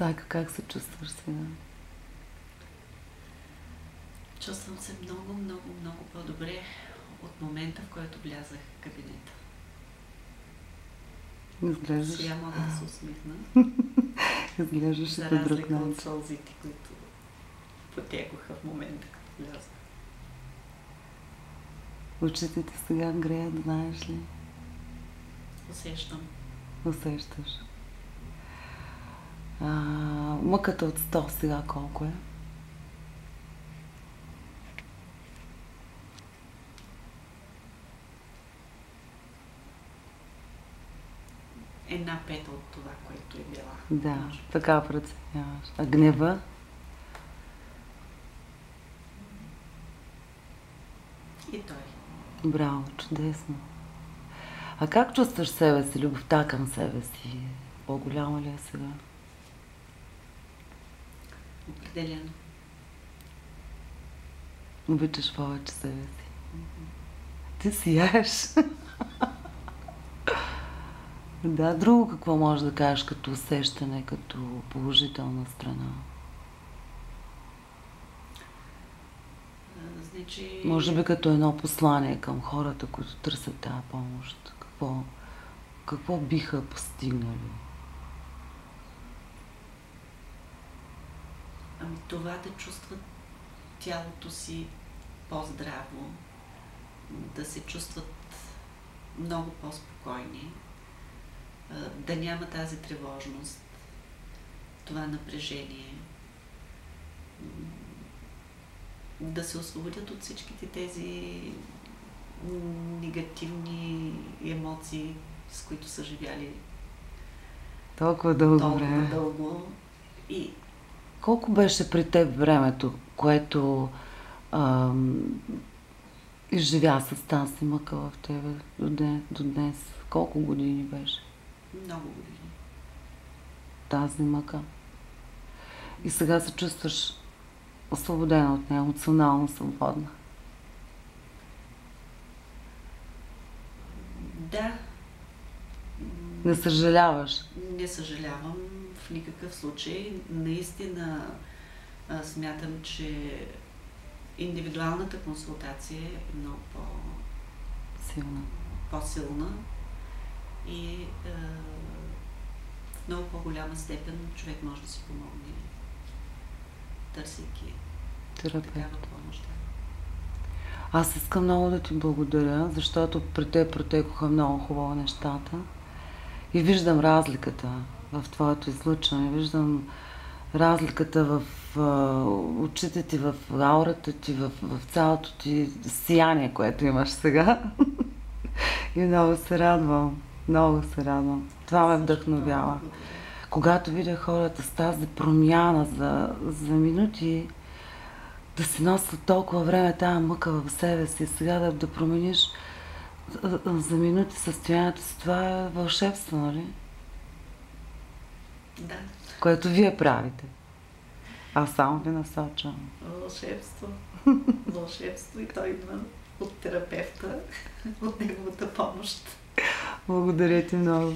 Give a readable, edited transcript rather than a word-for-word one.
Стайка, как се чувстваш сега? Чувствам се много, много, много по-добре от момента, в който влязах в кабинета. Изглеждаш... Сега мога да се усмихна. Изглеждаш за по друг разлика начин. от сълзите, които потекоха в момента, като влязах. Очите ти сега греят, знаеш ли? Усещам. Усещаш. Мъката от 100 сега колко е? Една пета от това, което е била. Да, така преценяваш. А гнева? И той. Браво, чудесно. А как чувстваш себе си, любовта към себе си? По-голяма ли е сега? Определено. Обичаш повече себе си. Ти сияеш. Да, друго какво можеш да кажеш като усещане, като положителна страна? Значи... Може би като едно послание към хората, които търсят тази помощ. Какво биха постигнали? Ами това да чувстват тялото си по-здраво, да се чувстват много по-спокойни, да няма тази тревожност, това напрежение, да се освободят от всичките тези негативни емоции, с които са живяли Толкова дълго време. дълго. И колко беше при теб времето, което изживя с тази мъка в тебе до днес? Колко години беше много години. тази мъка? И сега се чувстваш освободена от нея, емоционално свободна. Да. Не съжаляваш? Не съжалявам в никакъв случай. Наистина смятам, че индивидуалната консултация е много по-силна и в много по-голяма степен човек може да си помогне, търсейки такава помощ. Аз искам много да ти благодаря, защото при те протекоха много хубаво нещата и виждам разликата в твоето излъчване, виждам разликата в очите ти, в аурата ти, в цялото ти сияние, което имаш сега. И много се радвам. Много се радвам. Това ме вдъхновява. Когато видя хората с тази промяна за минути, да си носят толкова време тази мъка в себе си, сега да промениш за минути състоянието си, това е вълшебство, нали? Да. Което вие правите. Аз само ви насочвам. Вълшебство. Вълшебство и той идва от терапевта, от неговата помощ. Благодаря ти много.